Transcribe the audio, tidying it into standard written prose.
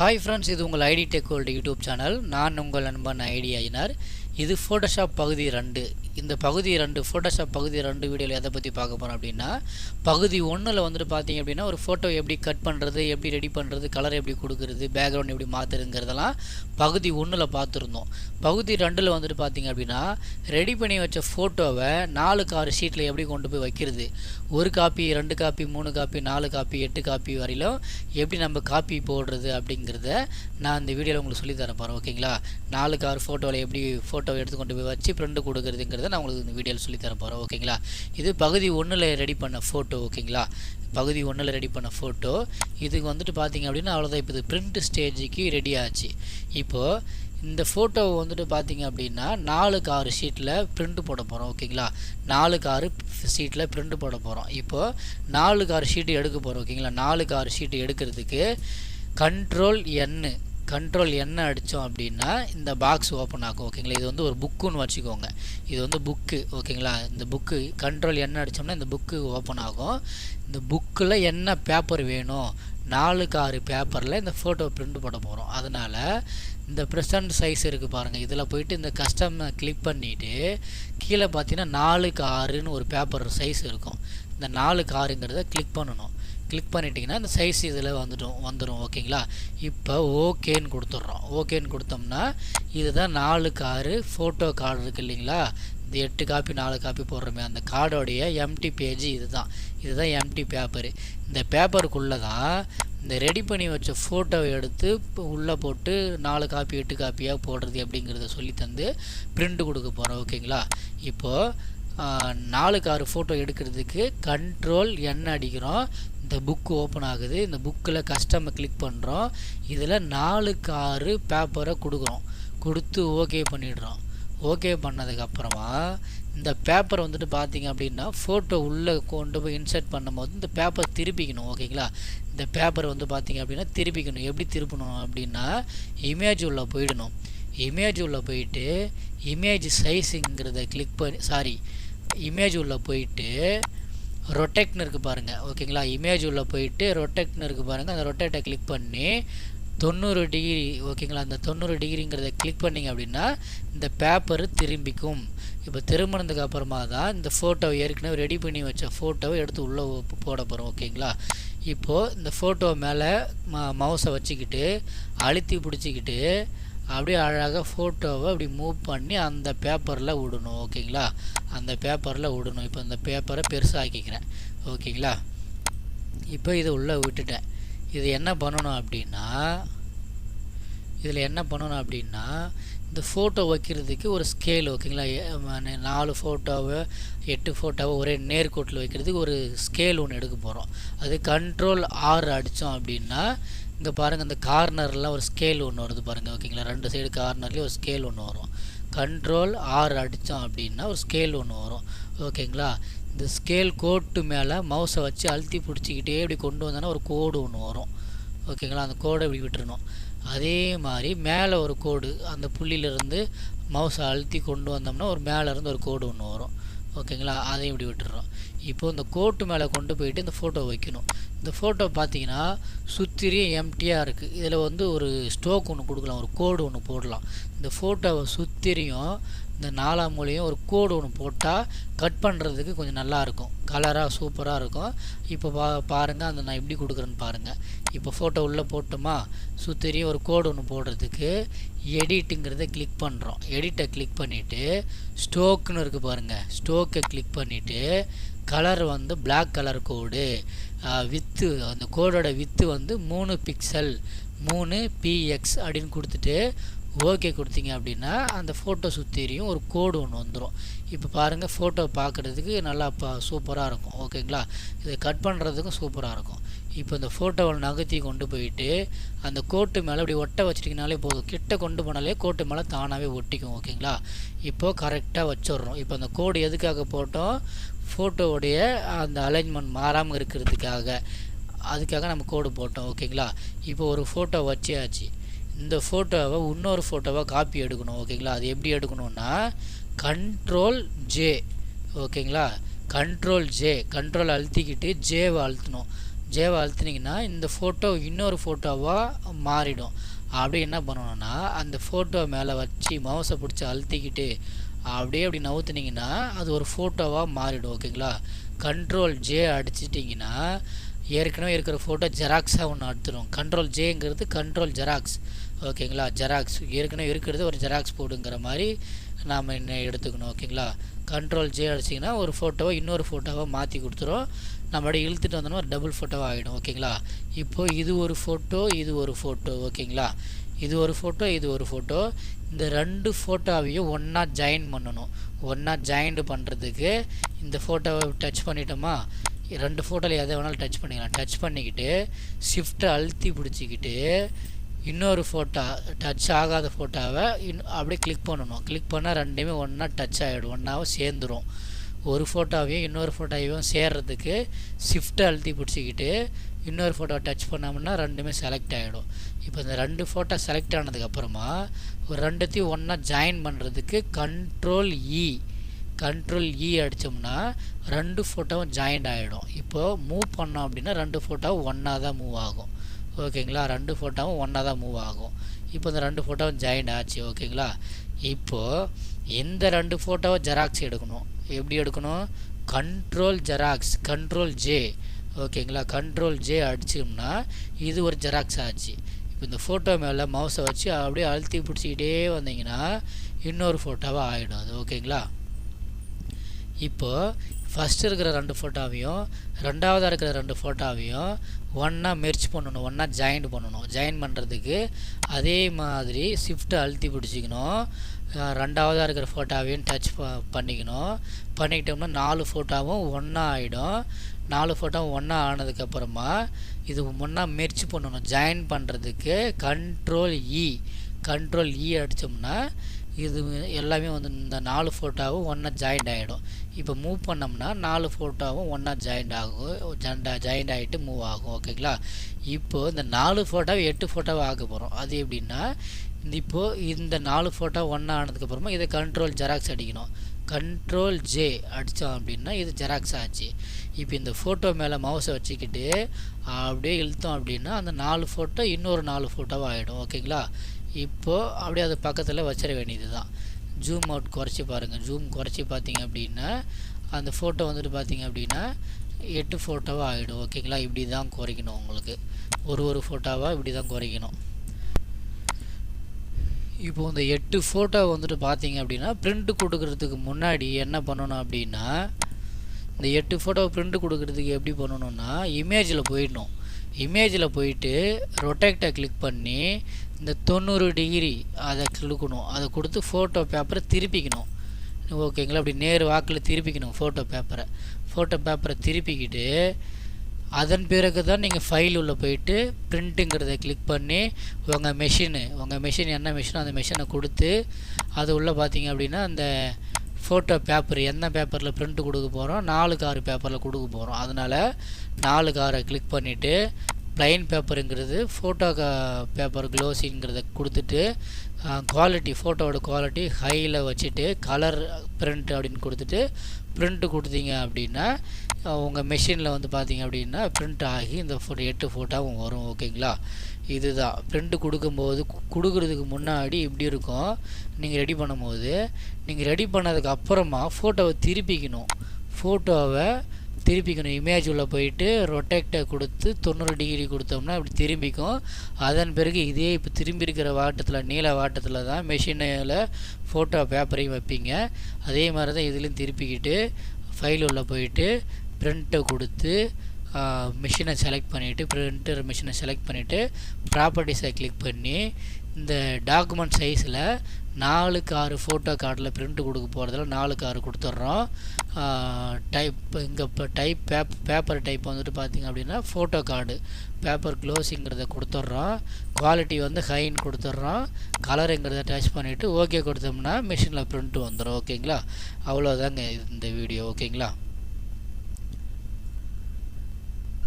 Hi friends, இது உங்கள் IT tech world YouTube channel. நான் உங்கள் நண்பன் ஐடி ஐயனார். இது ஃபோட்டோஷாப் பகுதி 2. இந்த பகுதி 2 ஃபோட்டோஷாப் பகுதி 2 வீடியோவில் எதை பற்றி பார்க்க போகிறோம் அப்படின்னா, பகுதி 1ல் வந்துட்டு பார்த்தீங்க அப்படின்னா ஒரு ஃபோட்டோ எப்படி கட் பண்ணுறது, எப்படி ரெடி பண்ணுறது, கலர் எப்படி கொடுக்குறது, பேக்ரவுண்ட் எப்படி மாற்றுறதுங்கிறதெல்லாம் பகுதி 1ல் பார்த்துருந்தோம். பகுதி 2ல் வந்துட்டு பார்த்தீங்க அப்படின்னா ரெடி பண்ணி வச்ச ஃபோட்டோவை 4-6 ஷீட்டில் எப்படி கொண்டு போய் வைக்கிறது, 1 copy 2 copy 3 copy 4 copy 8 copy வரையிலும் எப்படி நம்ம காப்பி போடுறது அப்படிங்கிறத நான் இந்த வீடியோவில் உங்களுக்கு சொல்லி தர போகிறேன். ஓகேங்களா? 4-6 ஃபோட்டோவில் எப்படி ஃபோட்டோவை எடுத்து கொண்டு போய் வச்சு பிரிண்ட் கொடுக்குறதுங்கிறத நான் உங்களுக்கு இந்த வீடியோவில் சொல்லி தர போகிறேன். ஓகேங்களா? இது பகுதி 1ல் ரெடி பண்ண ஃபோட்டோ. ஓகேங்களா? பகுதி 1ல் ரெடி பண்ண ஃபோட்டோ. இதுக்கு வந்துட்டு பார்த்தீங்க அப்படின்னா அவ்வளோதான். இப்போ இது பிரிண்ட் ஸ்டேஜுக்கு ரெடி ஆச்சு. இப்போது இந்த ஃபோட்டோவை வந்துட்டு பார்த்தீங்க அப்படின்னா 4-6 ஷீட்டில் பிரிண்ட் போட போகிறோம். ஓகேங்களா? 4-6 ஷீட்டில் பிரிண்ட் போட போகிறோம். இப்போது 4-6 ஷீட்டு எடுக்க போகிறோம். ஓகேங்களா? 4-6 ஷீட்டு எடுக்கிறதுக்கு கண்ட்ரோல் என் அடித்தோம் அப்படின்னா இந்த பாக்ஸ் ஓப்பன் ஆகும். ஓகேங்களா? இது வந்து ஒரு புக்குன்னு வச்சுக்கோங்க. இது வந்து புக்கு. ஓகேங்களா? இந்த புக்கு கண்ட்ரோல் என் அடித்தோம்னா இந்த புக்கு ஓப்பன் ஆகும். இந்த புக்கில் என்ன பேப்பர் வேணும், 4-6 பேப்பரில் இந்த ஃபோட்டோ பிரிண்ட் போட போகிறோம். அதனால் இந்த ப்ரெசன்ட் சைஸ் இருக்குது பாருங்கள், இதில் போயிட்டு இந்த கஸ்டம் கிளிக் பண்ணிவிட்டு கீழே பார்த்தீங்கன்னா 4-6ன்னு ஒரு பேப்பர் சைஸ் இருக்கும். இந்த 4-6ங்கிறத கிளிக் பண்ணணும். கிளிக் பண்ணிட்டிங்கன்னா இந்த சைஸ் இதில் வந்துடும். ஓகேங்களா? இப்போ ஓகேன்னு கொடுத்துட்றோம். ஓகேன்னு கொடுத்தோம்னா இதுதான் 4-6 ஃபோட்டோ கார்டு இருக்குது இல்லைங்களா? இந்த 8 காப்பி 4 காப்பி போடுறோமே அந்த கார்டோடைய எம்டி பேஜ் இதுதான் எம்டி பேப்பரு. இந்த பேப்பருக்குள்ளே தான் இந்த ரெடி பண்ணி வச்ச ஃபோட்டோவை எடுத்து உள்ளே போட்டு 4 காப்பி 8 காப்பியாக போடுறது அப்படிங்கிறத சொல்லி தந்து பிரிண்ட் கொடுக்க போகிறோம். ஓகேங்களா? இப்போது 4-6 ஃபோட்டோ எடுக்கிறதுக்கு கண்ட்ரோல் என் அடிக்கிறோம். இந்த புக்கு ஓப்பன் ஆகுது. இந்த புக்கில் கஸ்டமை கிளிக் பண்ணுறோம். இதில் 4-6 பேப்பரை கொடுத்து ஓகே பண்ணிடுறோம். ஓகே பண்ணதுக்கப்புறமா இந்த பேப்பரை வந்துட்டு பார்த்தீங்க அப்படின்னா ஃபோட்டோ உள்ளே கொண்டு போய் இன்சர்ட் பண்ணும்போது இந்த பேப்பர் திருப்பிக்கணும். ஓகேங்களா? இந்த பேப்பர் வந்து பார்த்தீங்க அப்படின்னா திருப்பிக்கணும். எப்படி திருப்பணும் அப்படின்னா இமேஜ் உள்ளே போயிடணும். இமேஜ் உள்ளே போயிட்டு இமேஜ் சைஸுங்கிறத கிளிக் பண்ணி இமேஜ் உள்ளே போயிட்டு ரொட்டேட்னு இருக்குது பாருங்கள். ஓகேங்களா? இமேஜ் உள்ளே போயிட்டு ரொட்டேட்னு இருக்குது பாருங்கள். அந்த ரொட்டேட்டை கிளிக் பண்ணி 90 டிகிரி. ஓகேங்களா? அந்த 90 டிகிரிங்கிறத கிளிக் பண்ணிங்க அப்படின்னா இந்த பேப்பரு திரும்பிக்கும். இப்போ திரும்பினதுக்கு அப்புறமா தான் இந்த ஃபோட்டோவை ஏற்கனவே ரெடி பண்ணி வச்ச ஃபோட்டோவை எடுத்து உள்ளே போட போகிறோம். ஓகேங்களா? இப்போது இந்த ஃபோட்டோ மேலே மவுஸை வச்சுக்கிட்டு அழுத்தி பிடிச்சிக்கிட்டு அப்படியே அழகாக ஃபோட்டோவை அப்படி மூவ் பண்ணி அந்த பேப்பரில் விடணும். ஓகேங்களா? அந்த பேப்பரில் விடணும். இப்போ இந்த பேப்பரை பெருசாக்கிக்கிறேன். ஓகேங்களா? இப்போ இதை உள்ளே விட்டுட்டேன். இது என்ன பண்ணணும் அப்படின்னா இந்த ஃபோட்டோ வைக்கிறதுக்கு ஒரு ஸ்கேல். ஓகேங்களா? 4 ஃபோட்டோவை 8 ஃபோட்டோவை ஒரே நேர்கோட்டில் வைக்கிறதுக்கு ஒரு ஸ்கேல் ஒன்று எடுக்க போகிறோம். அது கண்ட்ரோல் R அடித்தோம் அப்படின்னா இங்கே பாருங்கள், இந்த கார்னர்லாம் ஒரு ஸ்கேல் ஒன்று வருது பாருங்கள். ஓகேங்களா? 2 சைடு கார்னர்லேயும் ஒரு ஸ்கேல் ஒன்று வரும். கண்ட்ரோல் R அடித்தோம் அப்படின்னா ஒரு ஸ்கேல் ஒன்று வரும். ஓகேங்களா? இந்த ஸ்கேல் கோட்டு மேலே மவுஸை வச்சு அழுத்தி பிடிச்சிக்கிட்டே இப்படி கொண்டு வந்தோன்னா ஒரு கோடு ஒன்று வரும். ஓகேங்களா? அந்த கோடை இப்படி விட்டுறணும். அதே மாதிரி மேலே ஒரு கோடு, அந்த புள்ளியிலேருந்து மவுஸை அழுத்தி கொண்டு வந்தோம்னா ஒரு மேலேருந்து ஒரு கோடு ஒன்று வரும். ஓகேங்களா? அதையும் இப்படி விட்டுறோம். இப்போது இந்த கோட்டு மேலே கொண்டு போயிட்டு இந்த ஃபோட்டோ வைக்கணும். இந்த ஃபோட்டோ பார்த்தீங்கன்னா சுற்றியும் எம்டியாக இருக்குது. இதில் வந்து ஒரு ஸ்டோக் ஒன்று கொடுக்கலாம், ஒரு கோடு ஒன்று போடலாம். இந்த ஃபோட்டோவை சுற்றியும் இந்த 4 மூலையும் ஒரு கோடு ஒன்று போட்டால் கட் பண்ணுறதுக்கு கொஞ்சம் நல்லாயிருக்கும், கலராக சூப்பராக இருக்கும். இப்போ பாருங்கள், அந்த நான் எப்படி கொடுக்குறேன்னு பாருங்கள். இப்போ ஃபோட்டோ உள்ளே போட்டோமா, சுற்றியும் ஒரு கோடு ஒன்று போடுறதுக்கு எடிட்டுங்கிறத கிளிக் பண்ணுறோம். எடிட்டை கிளிக் பண்ணிவிட்டு ஸ்டோக்குன்னு இருக்குது பாருங்கள், ஸ்டோக்கை கிளிக் பண்ணிவிட்டு கலர் வந்து பிளாக் கலர் கோடு, வித்து அந்த கோடோட வித்து வந்து 3 பிக்சல் 3 px அப்படின்னு கொடுத்துட்டு ஓகே கொடுத்தீங்க அப்படின்னா அந்த ஃபோட்டோ சுற்றியும் ஒரு கோடு ஒன்று வந்துடும். இப்போ பாருங்கள், ஃபோட்டோ பார்க்குறதுக்கு நல்லா சூப்பராக இருக்கும். ஓகேங்களா? இதை கட் பண்ணுறதுக்கும் சூப்பராக இருக்கும். இப்போ இந்த ஃபோட்டோவை நகர்த்தி கொண்டு போயிட்டு அந்த கோட்டு மேலே இப்படி ஒட்ட வச்சிட்டிங்கனாலே போதும். கிட்ட கொண்டு போனாலே கோட்டு மேலே தானாகவே ஒட்டிக்கும். ஓகேங்களா? இப்போது கரெக்டாக வச்சிடுறோம். இப்போ அந்த கோடு எதுக்காக போட்டோம், ஃபோட்டோவுடைய அந்த அலைன்மெண்ட் மாறாமல் இருக்கிறதுக்காக, அதுக்காக நம்ம கோடு போட்டோம். ஓகேங்களா? இப்போ ஒரு ஃபோட்டோ வச்சியாச்சு. இந்த ஃபோட்டோவை இன்னொரு ஃபோட்டோவை காப்பி எடுக்கணும். ஓகேங்களா? அது எப்படி எடுக்கணும்னா கண்ட்ரோல் J. ஓகேங்களா? கண்ட்ரோல் அழுத்திக்கிட்டு ஜேவை அழுத்தணும். ஜேவை அழுத்தினீங்கன்னா இந்த ஃபோட்டோ இன்னொரு ஃபோட்டோவாக மாறிடும். அப்படி என்ன பண்ணணும்னா அந்த ஃபோட்டோ மேலே வச்சு மவுஸை பிடிச்சி அழுத்திக்கிட்டு அப்படி நவுத்துனீங்கன்னா அது ஒரு ஃபோட்டோவாக மாறிடும். ஓகேங்களா. கண்ட்ரோல் ஜே அடிச்சிட்டிங்கன்னா ஏற்கனவே இருக்கிற ஃபோட்டோ ஜெராக்ஸாக ஒன்று எடுத்துடும். கண்ட்ரோல் ஜேங்கிறது கண்ட்ரோல் ஜெராக்ஸ். ஓகேங்களா. ஜெராக்ஸ் ஏற்கனவே இருக்கிறது ஒரு ஜெராக்ஸ் போர்டுங்கிற மாதிரி நாம் என்ன எடுத்துக்கணும். ஓகேங்களா. கண்ட்ரோல் ஜே அடிச்சிங்கன்னா ஒரு ஃபோட்டோவை இன்னொரு ஃபோட்டோவை மாற்றி கொடுத்துரும். நம்ம அப்படியே இழுத்துட்டு வந்தோம்னா ஒரு டபுள் ஃபோட்டோவாக ஆகிடும். ஓகேங்களா. இப்போது இது ஒரு ஃபோட்டோ, இது ஒரு ஃபோட்டோ. ஓகேங்களா. இது ஒரு ஃபோட்டோ, இது ஒரு ஃபோட்டோ. இந்த ரெண்டு ஃபோட்டோவையும் ஒன்றா ஜாயின் பண்ணணும். ஒன்றா ஜாயின்ட் பண்ணுறதுக்கு இந்த ஃபோட்டோவை டச் பண்ணிட்டோமா, ரெண்டு ஃபோட்டோவில் எதை வேணாலும் டச் பண்ணிக்கலாம். டச் பண்ணிக்கிட்டு ஷிஃப்ட்டை அழுத்தி பிடிச்சிக்கிட்டு இன்னொரு ஃபோட்டோ டச் ஆகாத ஃபோட்டோவை அப்படியே கிளிக் பண்ணணும். கிளிக் பண்ணால் ரெண்டுமே ஒன்றா டச் ஆகிடும், ஒன்றாவும் சேர்ந்துடும். ஒரு ஃபோட்டோவையும் இன்னொரு ஃபோட்டோவையும் சேர்றதுக்கு ஷிஃப்ட்டை அழுத்தி பிடிச்சிக்கிட்டு இன்னொரு ஃபோட்டோவை டச் பண்ணோம்னா ரெண்டுமே செலக்ட் ஆகிடும். இப்போ இந்த ரெண்டு ஃபோட்டோ செலக்ட் ஆனதுக்கப்புறமா ஒரு ரெண்டுத்தையும் ஒன்றா ஜாயின் பண்ணுறதுக்கு கண்ட்ரோல் இ அடித்தோம்னா ரெண்டு ஃபோட்டோவும் ஜாயிண்ட் ஆகிடும். இப்போது மூவ் பண்ணோம் அப்படின்னா ரெண்டு ஃபோட்டோவும் ஒன்றா தான் மூவ் ஆகும். ஓகேங்களா. ரெண்டு ஃபோட்டோவும் ஒன்றா தான் மூவ் ஆகும். இப்போ இந்த ரெண்டு ஃபோட்டோவும் ஜாயிண்ட் ஆச்சு. ஓகேங்களா. இப்போது இந்த ரெண்டு ஃபோட்டோவை ஜெராக்ஸ் எடுக்கணும். எப்படி எடுக்கணும்? Control xerox, control J. ஓகேங்களா. கண்ட்ரோல் ஜே அடிச்சோம்னா இது ஒரு ஜெராக்ஸ் ஆச்சு. இப்போ இந்த ஃபோட்டோ மேலே மவுஸை வச்சு அப்படியே அழுத்தி பிடிச்சிக்கிட்டே வந்தீங்கன்னா இன்னொரு ஃபோட்டோவாக ஆகிடும் அது. ஓகேங்களா. இப்போது ஃபஸ்ட்டு இருக்கிற ரெண்டு ஃபோட்டோவையும் ரெண்டாவதாக இருக்கிற ரெண்டு ஃபோட்டோவையும் ஒன்றா மெர்ச் பண்ணணும், ஒன்றா ஜாயின் பண்ணணும். ஜாயின் பண்ணுறதுக்கு அதே மாதிரி ஷிஃப்ட்டை அழுத்தி பிடிச்சிக்கணும். ரெண்டாவதாக இருக்கிற ஃபோட்டோவையும் டச் பண்ணிக்கணும். பண்ணிக்கிட்டோம்னா 4 ஃபோட்டோவும் ஒன்றா ஆகிடும். 4 ஃபோட்டோவும் ஒன்றா ஆனதுக்கப்புறமா இது ஒன்றா மெர்ச் பண்ணணும். ஜாயின் பண்ணுறதுக்கு கண்ட்ரோல் இ அடித்தோம்னா இது எல்லாமே வந்து இந்த 4 ஃபோட்டோவும் ஒன்றா ஜாயிண்ட் ஆகிடும். இப்போ மூவ் பண்ணோம்னா 4 ஃபோட்டோவும் ஒன்றா ஜாயிண்ட் ஆகிட்டு மூவ் ஆகும். ஓகேங்களா. இப்போது இந்த 4 ஃபோட்டோவை 8 ஃபோட்டோவை ஆக்க போகிறோம். அது எப்படின்னா இப்போது இந்த 4 ஃபோட்டோ ஒன்றா ஆனதுக்கப்புறமா இதை கண்ட்ரோல் ஜெராக்ஸ் அடிக்கணும். கண்ட்ரோல் ஜே அடித்தோம் அப்படின்னா இது ஜெராக்ஸ் ஆச்சு. இப்போ இந்த ஃபோட்டோ மேலே மவுஸை வச்சுக்கிட்டு அப்படியே இழுத்தோம் அப்படின்னா அந்த 4 ஃபோட்டோ இன்னொரு 4 ஃபோட்டோவாக ஆகிடும். ஓகேங்களா. இப்போது அப்படியே அது பக்கத்தில் வச்சிட வேண்டியது தான். ஜூம் அவுட் குறைச்சி பாருங்கள். ஜூம் குறைச்சி பார்த்தீங்க அப்படின்னா அந்த ஃபோட்டோ வந்துட்டு பார்த்தீங்க அப்படின்னா 8 ஃபோட்டோவாக ஆகிடும். ஓகேங்களா. இப்படி தான் குறைக்கணும். உங்களுக்கு ஒரு ஃபோட்டோவாக இப்படி தான் குறைக்கணும். இப்போது இந்த 8 ஃபோட்டோ வந்துட்டு பார்த்தீங்க அப்படின்னா பிரிண்ட் கொடுக்கறதுக்கு முன்னாடி என்ன பண்ணணும் அப்படின்னா இந்த 8 ஃபோட்டோவை பிரிண்ட் கொடுக்கறதுக்கு எப்படி பண்ணணும்னா இமேஜில் போயிடணும். இமேஜில் போயிட்டு ரொட்டேக்டை கிளிக் பண்ணி இந்த 90 டிகிரி அதை கிளிக்கணும். அதை கொடுத்து ஃபோட்டோ பேப்பரை திருப்பிக்கணும். ஓகேங்களா. அப்படி நேர் வாக்கில் திருப்பிக்கணும் ஃபோட்டோ பேப்பரை திருப்பிக்கிட்டு அதன் பிறகு தான் நீங்கள் ஃபைல் உள்ளே போயிட்டு பிரிண்ட்டுங்கிறத கிளிக் பண்ணி உங்கள் மெஷின் என்ன மிஷினோ அந்த மிஷினை கொடுத்து அது உள்ளே பார்த்தீங்க அப்படின்னா அந்த ஃபோட்டோ பேப்பர் என்ன பேப்பரில் பிரிண்ட் கொடுக்க போகிறோம், 4x6 பேப்பரில் கொடுக்க போகிறோம். அதனால் 4x6 கிளிக் பண்ணிவிட்டு ப்ளைன் பேப்பருங்கிறது ஃபோட்டோ பேப்பர் க்ளோஸிங்கிறத கொடுத்துட்டு குவாலிட்டி ஃபோட்டோவோட குவாலிட்டி ஹையில் வச்சுட்டு கலர் பிரிண்ட் அப்படின்னு கொடுத்துட்டு பிரிண்ட்டு கொடுத்தீங்க அப்படின்னா உங்கள் மெஷினில் வந்து பார்த்தீங்க அப்படின்னா பிரிண்ட் ஆகி இந்த 8 ஃபோட்டோவும் வரும். ஓகேங்களா. இதுதான் பிரிண்ட்டு கொடுக்குறதுக்கு முன்னாடி இப்படி இருக்கும். நீங்கள் ரெடி பண்ணும்போது நீங்கள் ரெடி பண்ணதுக்கு அப்புறமா ஃபோட்டோவை திருப்பிக்கணும். இமேஜ் உள்ள போயிட்டு ரொட்டேக்டை கொடுத்து 90 டிகிரி கொடுத்தோம்னா இப்படி திரும்பிக்கும். அதன் பிறகு இதே இப்போ திரும்பி இருக்கிற வாட்டத்தில் நீல வாட்டத்தில் தான் மெஷினில் ஃபோட்டோ பேப்பரையும் வைப்பீங்க. அதே மாதிரி தான் இதுலேயும் திருப்பிக்கிட்டு ஃபைல் உள்ள போயிட்டு பிரிண்ட்டை கொடுத்து மிஷினை செலக்ட் பண்ணிவிட்டு பிரிண்டர் மிஷினை செலக்ட் பண்ணிவிட்டு ப்ராப்பர்ட்டிஸை கிளிக் பண்ணி இந்த டாக்குமெண்ட் சைஸில் 4x6 ஃபோட்டோ கார்டில் பிரிண்ட்டு கொடுக்க போகிறதுல 4x6 கொடுத்துட்றோம். டைப் இங்கே இப்போ பேப்பர் டைப் வந்துட்டு பார்த்திங்க அப்படின்னா ஃபோட்டோ கார்டு பேப்பர் க்ளோஸிங்கிறத கொடுத்துட்றோம். குவாலிட்டி வந்து ஹைன்னு கொடுத்துட்றோம். கலருங்கிறத டச் பண்ணிவிட்டு ஓகே கொடுத்தோம்னா மிஷினில் பிரிண்ட்டு வந்துடும். ஓகேங்களா. அவ்வளோதாங்க இந்த வீடியோ. ஓகேங்களா.